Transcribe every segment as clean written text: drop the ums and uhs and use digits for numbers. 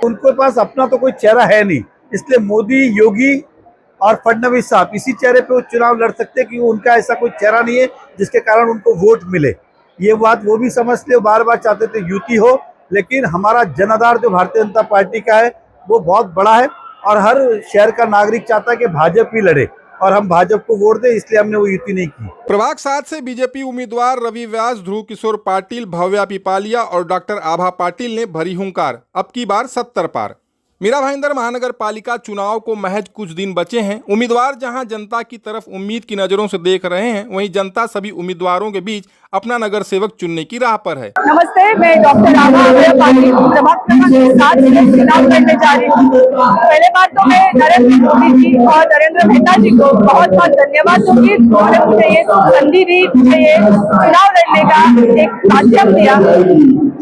उनके पास अपना तो कोई चेहरा है नहीं, इसलिए मोदी, योगी और फडणवीस साहब इसी चेहरे पे वो चुनाव लड़ सकते हैं कि उनका ऐसा कोई चेहरा नहीं है जिसके कारण उनको वोट मिले। ये बात वो भी समझते, बार बार चाहते थे युति हो, लेकिन हमारा जनाधार जो भारतीय जनता पार्टी का है वो बहुत बड़ा है और हर शहर का नागरिक चाहता है कि भाजपा ही लड़े और हम भाजपा को वोट दें, इसलिए हमने वो युति नहीं की। प्रभाग 7 से बीजेपी उम्मीदवार रवि व्यास, ध्रुव किशोर पाटिल, भव्या पिपालिया और डॉक्टर आभा पाटिल ने भरी हुंकार, अब की बार 70 पार। मीरा भाईंदर महानगर पालिका चुनाव को महज कुछ दिन बचे हैं। उम्मीदवार जहां जनता की तरफ उम्मीद की नजरों से देख रहे हैं, वहीं जनता सभी उम्मीदवारों के बीच अपना नगर सेवक चुनने की राह पर है। नमस्ते, मैं डॉक्टर आभा पाटिल प्रभाग क्रमांक 7 से चुनाव लड़ने जा रही हूँ। पहले बात तो मैं नरेंद्र मोदी जी और नरेंद्र मेहता जी को बहुत बहुत धन्यवाद दूंगी। उन्होंने मुझे ये संधि दी, मुझे ये चुनाव लड़ने का एक माध्यम दिया,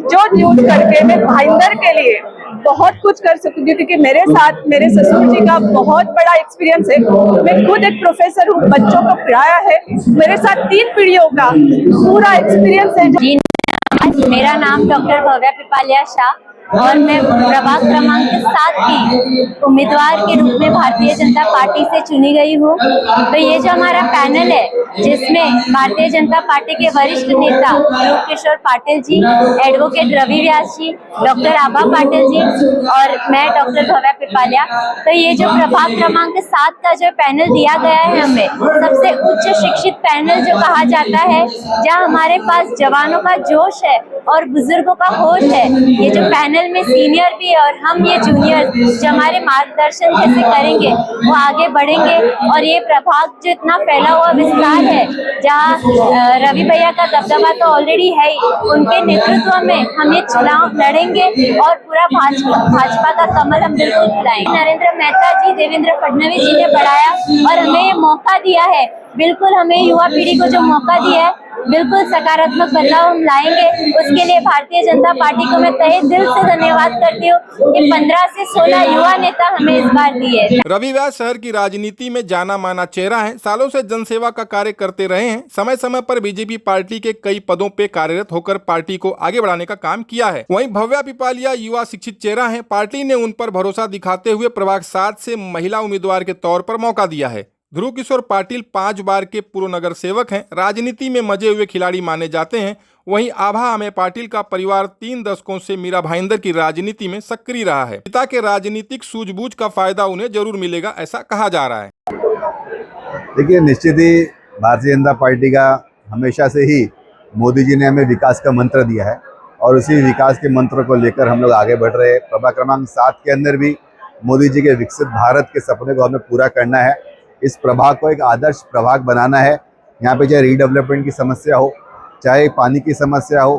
जो यूज करके मैं भाईंदर के लिए बहुत कुछ कर सकूंगी, क्योंकि मेरे साथ मेरे ससुर जी का बहुत बड़ा एक्सपीरियंस है। मैं खुद एक प्रोफेसर हूँ, बच्चों को पढ़ाया है, मेरे साथ 3 पीढ़ियों का पूरा एक्सपीरियंस है। मेरा नाम डॉक्टर भव्या पिपालिया शाह और मैं प्रभाग क्रमांक 7 की उम्मीदवार के रूप में भारतीय जनता पार्टी से चुनी गई हूँ। तो ये जो हमारा पैनल है, जिसमें भारतीय जनता पार्टी के वरिष्ठ नेता ध्रुव किशोर पाटिल जी, एडवोकेट रवि व्यास जी, डॉक्टर आभा पाटिल जी और मैं डॉक्टर भव्या पिपालिया। तो ये जो प्रभाग क्रमांक 7 का जो पैनल दिया गया है, हमें सबसे उच्च शिक्षित पैनल जो कहा जाता है, जहाँ हमारे पास जवानों का जोश है और बुजुर्गों का होश है। ये जो पैनल में सीनियर भी है और हम ये जूनियर जो हमारे मार्गदर्शन जैसे करेंगे वो आगे बढ़ेंगे। और ये प्रभाग जो इतना फैला हुआ विस्तार है, जहाँ रवि भैया का दबदबा तो ऑलरेडी है ही, उनके नेतृत्व में हम ये चुनाव लड़ेंगे और पूरा भाजपा का कमल हम बिल्कुल फैलाएंगे। नरेंद्र मेहता जी, देवेंद्र फडणवीस जी ने बढ़ाया और हमें ये मौका दिया है, बिल्कुल हमें युवा पीढ़ी को जो मौका दिया है, बिल्कुल सकारात्मक बदलाव हम लाएंगे। उसके लिए भारतीय जनता पार्टी को मैं तहे दिल से धन्यवाद करती हूँ कि 15 से 16 युवा नेता हमें इस बार दिए। रवि व्यास शहर की राजनीति में जाना माना चेहरा है, सालों से जनसेवा का कार्य करते रहे हैं। समय समय पर बीजेपी पार्टी के कई पदों पे कार्यरत होकर पार्टी को आगे बढ़ाने का काम किया है। वहीं भव्या पिपालिया युवा शिक्षित चेहरा है, पार्टी ने उन पर भरोसा दिखाते हुए प्रभाग 7 से महिला उम्मीदवार के तौर पर मौका दिया है। ध्रुव किशोर पाटिल 5 बार के पूर्व नगर सेवक हैं, राजनीति में मजे हुए खिलाड़ी माने जाते हैं। वहीं आभा अमे पाटिल का परिवार 3 दशकों से मीरा भाईंदर की राजनीति में सक्रिय रहा है। पिता के राजनीतिक सूझबूझ का फायदा उन्हें जरूर मिलेगा, ऐसा कहा जा रहा है। देखिए, निश्चित ही भारतीय जनता पार्टी का हमेशा से ही मोदी जी ने हमें विकास का मंत्र दिया है और उसी विकास के मंत्र को लेकर हम लोग आगे बढ़ रहे हैं। प्रभाग क्रमांक 7 के अंदर भी मोदी जी के विकसित भारत के सपने को हमें पूरा करना है। इस प्रभाग को एक आदर्श प्रभाग बनाना है। यहाँ पे चाहे रीडेवलपमेंट की समस्या हो, चाहे पानी की समस्या हो,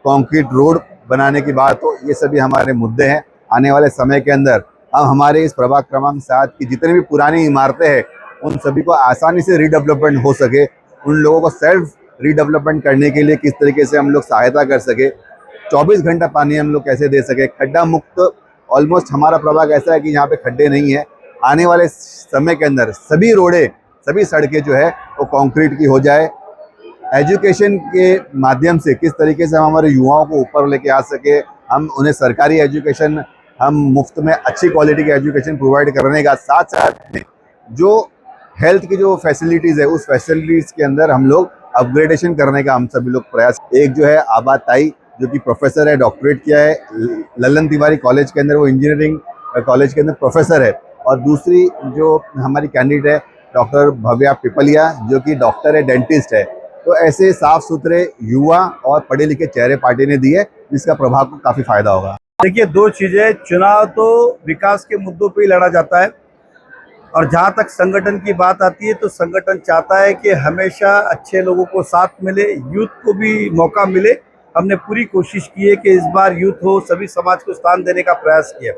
कंक्रीट रोड बनाने की बात हो, ये सभी हमारे मुद्दे हैं। आने वाले समय के अंदर हम हमारे इस प्रभाग क्रमांक 7 की जितनी भी पुरानी इमारतें हैं, उन सभी को आसानी से रीडेवलपमेंट हो सके, उन लोगों को सेल्फ रीडेवलपमेंट करने के लिए किस तरीके से हम लोग सहायता कर सके, 24 घंटा पानी हम लोग कैसे दे सके, खड्डा मुक्त। ऑलमोस्ट हमारा प्रभाग ऐसा है कि यहाँ पे खड्डे नहीं है। आने वाले समय के अंदर सभी रोडें, सभी सड़कें जो है वो कंक्रीट की हो जाए। एजुकेशन के माध्यम से किस तरीके से हम हमारे युवाओं को ऊपर लेके आ सके, हम उन्हें सरकारी एजुकेशन, हम मुफ्त में अच्छी क्वालिटी की एजुकेशन प्रोवाइड करने का साथ साथ में जो हेल्थ की जो फैसिलिटीज़ है, उस फैसिलिटीज़ के अंदर हम लोग अपग्रेडेशन करने का हम सभी लोग प्रयास। एक जो है आभा ताई, जो कि प्रोफेसर है, डॉक्टरेट किया है ललन तिवारी कॉलेज के अंदर, वो इंजीनियरिंग कॉलेज के अंदर प्रोफेसर है। और दूसरी जो हमारी कैंडिडेट है डॉक्टर भव्या पिपलिया, जो कि डॉक्टर है, डेंटिस्ट है। तो ऐसे साफ सुथरे युवा और पढ़े लिखे चेहरे पार्टी ने दिए, जिसका प्रभाव को काफ़ी फायदा होगा। देखिए, 2 चीज़ें, चुनाव तो विकास के मुद्दों पे ही लड़ा जाता है और जहाँ तक संगठन की बात आती है तो संगठन चाहता है कि हमेशा अच्छे लोगों को साथ मिले, यूथ को भी मौका मिले। हमने पूरी कोशिश की है कि इस बार यूथ हो, सभी समाज को स्थान देने का प्रयास किया।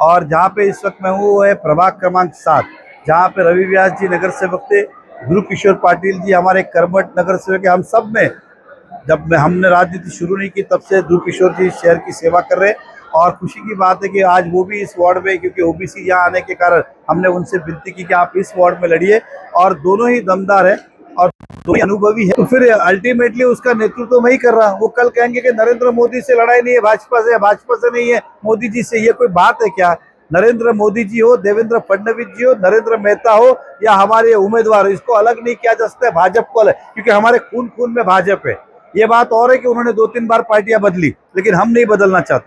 और जहाँ पे इस वक्त मैं हूँ वो है प्रभाग क्रमांक 7, जहाँ पे रवि व्यास जी नगर सेवक थे, ध्रुव किशोर पाटिल जी हमारे कर्मठ नगर सेवक है। हम सब में जब हमने राजनीति शुरू नहीं की तब से ध्रुव किशोर जी शहर की सेवा कर रहे हैं और खुशी की बात है कि आज वो भी इस वार्ड में, क्योंकि ओबीसी यहाँ आने के कारण हमने उनसे विनती की कि आप इस वार्ड में लड़िए और दोनों ही दमदार है। और कोई अनुभवी है, तो फिर अल्टीमेटली उसका नेतृत्व मैं ही कर रहा हूँ। वो कल कहेंगे कि नरेंद्र मोदी से लड़ाई नहीं है, भाजपा से, भाजपा से नहीं है मोदी जी से, ये कोई बात है क्या? नरेंद्र मोदी जी हो, देवेंद्र फडणवीस जी हो, नरेंद्र मेहता हो या हमारे उम्मीदवार हो, इसको अलग नहीं किया जा सकता है भाजपा को अलग, क्योंकि हमारे खून खून में भाजपा है। ये बात और है कि उन्होंने 2-3 बार पार्टियां बदली, लेकिन हम नहीं बदलना चाहते।